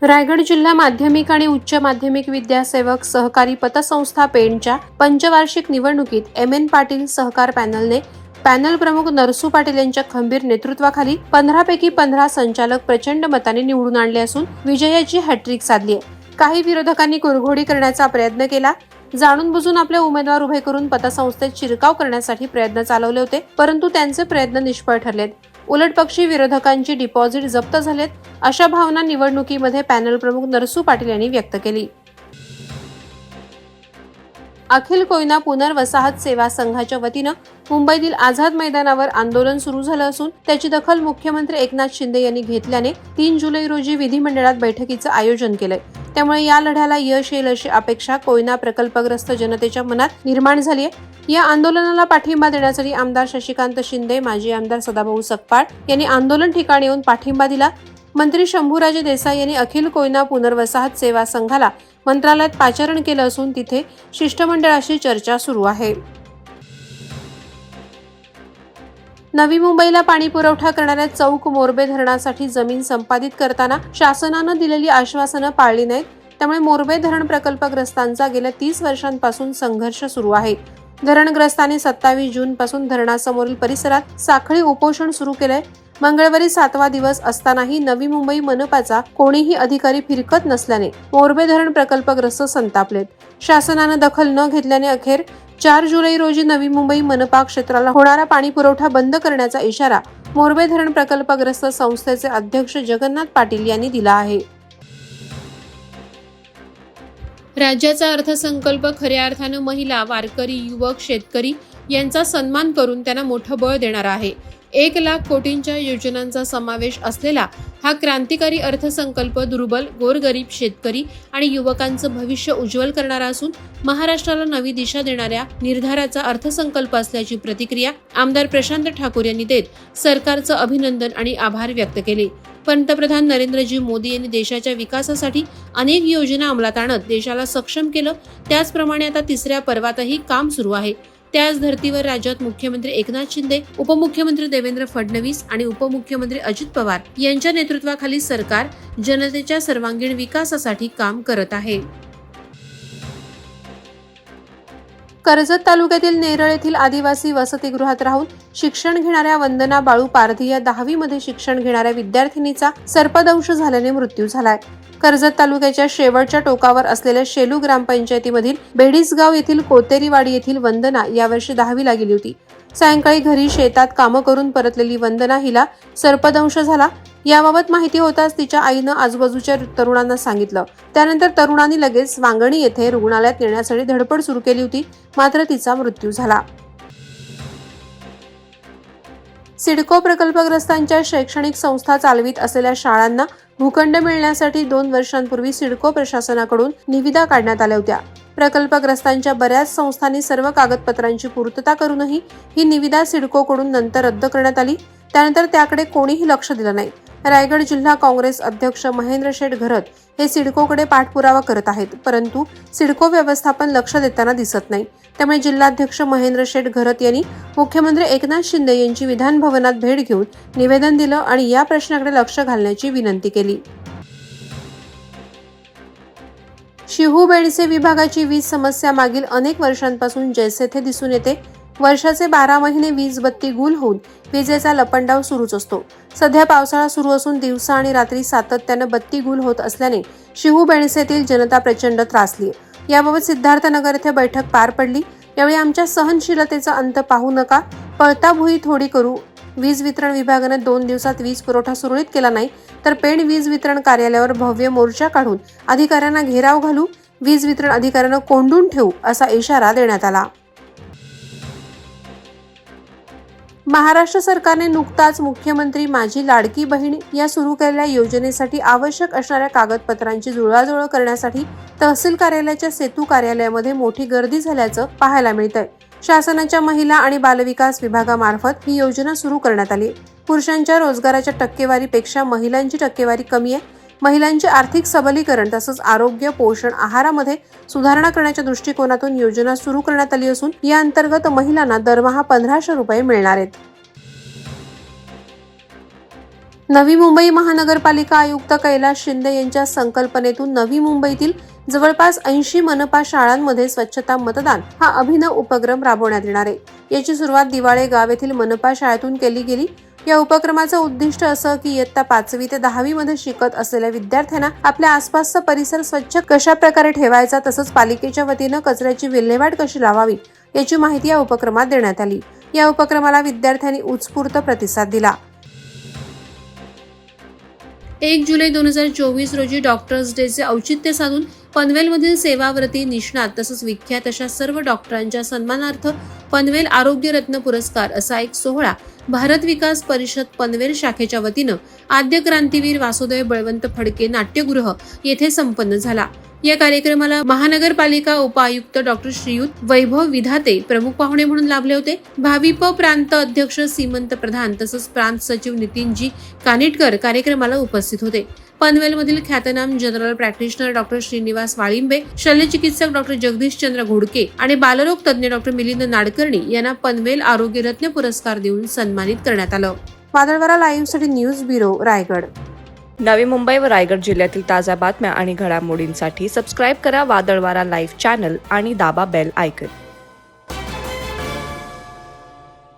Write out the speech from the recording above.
रायगड जिल्हा माध्यमिक आणि उच्च माध्यमिक विद्यासेवक सहकारी पतसंस्था पेणच्या पंचवार्षिक निवडणुकीत एम.एन. पाटील सहकार पॅनलने पॅनल प्रमुख नरसू पाटील यांच्या खंबीर नेतृत्वाखाली 15 पैकी 15 संचालक प्रचंड मताने निवडून आणले असून विजयाची हॅट्रिक साधली आहे। काही विरोधकांनी कुरघोडी करण्याचा प्रयत्न केला। जाणून बुजून आपले उमेदवार उभे करून पतसंस्थेत शिरकाव करण्यासाठी प्रयत्न चालवले होते, परंतु त्यांचे प्रयत्न निष्फळ ठरलेत। उलटपक्षी विरोधकांची डिपॉझिट जप्त झालेत, अशा भावना निवडणुकीमध्ये पॅनल प्रमुख नरसू पाटील यांनी व्यक्त केली। अखिल कोयना पुनर्वसाहत सेवा संघाच्या वतीनं मुंबईतील आझाद मैदानावर आंदोलन सुरू झालं असून त्याची दखल मुख्यमंत्री एकनाथ शिंदे यांनी घेतल्याने 3 जुलै रोजी विधिमंडळात बैठकीचं आयोजन केलंय। त्यामुळे या लढ्याला यश येईल अशी अपेक्षा कोयना प्रकल्पग्रस्त जनतेच्या मनात निर्माण झाली आहे। या आंदोलनाला पाठिंबा देण्यासाठी आमदार शशिकांत शिंदे, माजी आमदार सदाभाऊ सकपाळ यांनी आंदोलन ठिकाणी येऊन पाठिंबा दिला। मंत्री शंभूराजे देसाई यांनी अखिल कोयना पुनर्वसाहत सेवा संघाला मंत्रालयात पाचारण केलं असून तिथे शिष्टमंडळाशी चर्चा सुरू आहे। नवी मुंबईला पाणी पुरवठा करणाऱ्या चौक मोरबे धरणासाठी जमीन संपादित करताना शासनानं दिलेली आश्वासनं पाळली नाहीत, त्यामुळे मोरबे धरण प्रकल्पग्रस्तांचा गेल्या 30 वर्षांपासून संघर्ष सुरू आहे। धरणग्रस्तांनी 27 जून पासून धरणासमोरील परिसरात साखळी उपोषण सुरू केलंय। मंगळवारी 7वा दिवस असतानाही नवी मुंबई मनपाचा कोणीही अधिकारी फिरकत नसल्याने मोरबे धरण प्रकल्पग्रस्त संतापलेत। शासनानं दखल न घेतल्याने अखेर 4 जुलै रोजी नवी मुंबई मनपा क्षेत्राला होणारा पाणी पुरवठा बंद करण्याचा इशारा मोरबे धरण प्रकल्पग्रस्त संस्थेचे अध्यक्ष जगन्नाथ पाटील यांनी दिला आहे। राज्याचा अर्थसंकल्प खऱ्या अर्थानं महिला, वारकरी, युवक, शेतकरी यांचा सन्मान करून त्यांना मोठं बळ देणारा आहे। 1 लाख कोटींच्या योजनांचा समावेश असलेला हा क्रांतिकारी अर्थसंकल्प दुर्बल, गोरगरीब, शेतकरी आणि युवकांचं भविष्य उज्ज्वल करणारा असून महाराष्ट्राला नवी दिशा देणाऱ्या निर्धाराचा अर्थसंकल्प असल्याची प्रतिक्रिया आमदार प्रशांत ठाकूर यांनी देत सरकारचं अभिनंदन आणि आभार व्यक्त केले। पंतप्रधान नरेंद्रजी मोदी यांनी देशाच्या विकासासाठी अनेक योजना अंमलात आणत देशाला सक्षम केलं। त्याचप्रमाणे आता 3ऱ्या पर्वातही काम सुरू आहे। त्याच धर्तीवर राज्यात मुख्यमंत्री एकनाथ शिंदे, उपमुख्यमंत्री देवेंद्र फडणवीस आणि उपमुख्यमंत्री अजित पवार यांच्या नेतृत्वाखाली सरकार जनतेच्या सर्वांगीण विकासासाठी काम करत आहे। कर्जत तालुक्यातील नेरळ येथील आदिवासी वसतिगृहात राहून शिक्षण घेणाऱ्या वंदना बाळू पारधी या 10वी मध्ये शिक्षण घेणाऱ्या विद्यार्थिनीचा सर्पदंश झाल्याने मृत्यू झालाय। कर्जत तालुक्याच्या शेवटच्या टोकावर असलेल्या शेलू ग्रामपंचायतीमधील बेडीसगाव येथील कोतेरीवाडी येथील वंदना यावर्षी 10वीला गेली होती। सायंकाळी घरी शेतात कामं करून परतलेली वंदना हिला सर्पदंश झाला। याबाबत माहिती होताच तिच्या आईनं आजूबाजूच्या तरुणांना सांगितलं। त्यानंतर तरुणांनी लगेच वांगणी येथे रुग्णालयात नेण्यासाठी धडपड सुरू केली होती, मात्र तिचा मृत्यू झाला। सिडको प्रकल्पग्रस्तांच्या शैक्षणिक संस्था चालवित असलेल्या शाळांना भूखंड मिळण्यासाठी 2 वर्षांपूर्वी सिडको प्रशासनाकडून निविदा काढण्यात आल्या होत्या। प्रकल्पग्रस्तांच्या बऱ्याच संस्थांनी सर्व कागदपत्रांची पूर्तता करूनही ही निविदा सिडकोकडून नंतर रद्द करण्यात आली। त्यानंतर त्याकडे कोणीही लक्ष दिलं नाही। रायगड जिल्हा काँग्रेस अध्यक्ष महेंद्र शेठ घरत हे सिडकोकडे पाठपुरावा करत आहेत, परंतु सिडको व्यवस्थापन लक्ष देताना दिसत नाही। त्यामुळे जिल्हाध्यक्ष महेंद्र शेठ घरत यांनी मुख्यमंत्री एकनाथ शिंदे यांची विधान भवनात भेट घेऊन निवेदन दिलं आणि या प्रश्नाकडे लक्ष घालण्याची विनंती केली। शिहू बेडसे विभागाची वीज समस्या मागील अनेक वर्षांपासून जैसे थे दिसून येते। वर्षाचे 12 महिने वीज बत्ती गुल होऊन विजेचा लपंडाव सुरूच असतो। सध्या पावसाळा सुरू असून दिवसा आणि रात्री सातत्यानं बत्ती गुल होत असल्याने शिहू बेडसेतील जनता प्रचंड त्रासली। याबाबत सिद्धार्थनगर येथे बैठक पार पडली। यावेळी आमच्या सहनशीलतेचा अंत पाहू नका, पळता भुई थोडी करू। वीज वितरण विभागाने 2 दिवसात वीज पुरवठा सुरळीत केला नाही तर पेण वीज वितरण कार्यालयावर भव्य मोर्चा काढून अधिकाऱ्यांना घेराव घालू, वीज वितरण अधिकाऱ्यांना कोंडून ठेवू असा इशारा देण्यात आला। महाराष्ट्र सरकारने नुकताच मुख्यमंत्री माझी लाडकी बहीण या सुरू केलेल्या योजनेसाठी आवश्यक असणाऱ्या कागदपत्रांची जुळवाजुळव करण्यासाठी तहसील कार्यालयाच्या सेतू कार्यालयामध्ये मोठी गर्दी झाल्याचं पाहायला मिळतंय। शासनाच्या महिला आणि बालविकास विभागामार्फत ही योजना सुरू करण्यात आली। पुरुषांच्या रोजगाराच्या टक्केवारीपेक्षा महिलांची टक्केवारी कमी आहे। महिलांचे आर्थिक सबलीकरण तसंच आरोग्य, पोषण, आहारामध्ये सुधारणा करण्याच्या दृष्टिकोनातून योजना सुरू करण्यात आली असून या अंतर्गत महिलांना दरमहा 1500 रुपये मिळणार आहेत। नवी मुंबई महानगरपालिका आयुक्त कैलास शिंदे यांच्या संकल्पनेतून नवी मुंबईतील जवळपास 80 मनपा शाळांमध्ये स्वच्छता मतदान हा अभिनव उपक्रम राबवण्यात येणार आहे. याची सुरुवात दिवाळे गाव येथील मनपा शाळेतून केली गेली. या उपक्रमाचं उद्दिष्ट असं की इयत्ता 5वी ते 10वी मध्ये शिकत असलेल्या विद्यार्थ्यांना आपल्या आसपासचा परिसर स्वच्छ कशा प्रकारे ठेवायचा, तसंच पालिकेच्या वतीनं कचऱ्याची विल्हेवाट कशी लावावी याची माहिती या उपक्रमात देण्यात आली. या उपक्रमाला विद्यार्थ्यांनी उत्स्फूर्त प्रतिसाद दिला. 1 जुलै 2024 रोजी डॉक्टर्स डेचे औचित्य साधून पनवेलमधील सेवाव्रती, निष्णात तसंच विख्यात अशा सर्व डॉक्टरांच्या सन्मानार्थ पनवेल आरोग्य रत्न पुरस्कार असा एक सोहळा भारत विकास परिषद पनवेल शाखेच्या वतीनं आद्य क्रांतीवीर वासुदेव बळवंत फडके नाट्यगृह येथे संपन्न झाला. या कार्यक्रमाला महानगरपालिका उपायुक्त डॉक्टर श्रीयुत वैभव विधाते प्रमुख पाहुणे म्हणून लाभले होते. भाविप प्रांत अध्यक्ष सीमंत प्रधान तसंच प्रांत सचिव नितीनजी कानिटकर कार्यक्रमाला उपस्थित होते. पनवेलमधील ख्यातनाम general practitioner doctor Shrinivas Walimbe, शल्यचिकित्सक डॉक्टर जगदीशचंद्र घोडके आणि बालरोग तज्ज्ञ डॉक्टर मिलिंद नाडकर्णी यांना पनवेल आरोग्य रत्न पुरस्कार देऊन सन्मानित करण्यात आलं. वादळवारा लाईव्हसाठी न्यूज ब्युरो, रायगड. नवी मुंबई व रायगड जिल्ह्यातील ताज्या बातम्या आणि घडामोडींसाठी सबस्क्राईब करा वादळवारा लाईव्ह चॅनल आणि दाबा बेल आयकॉन.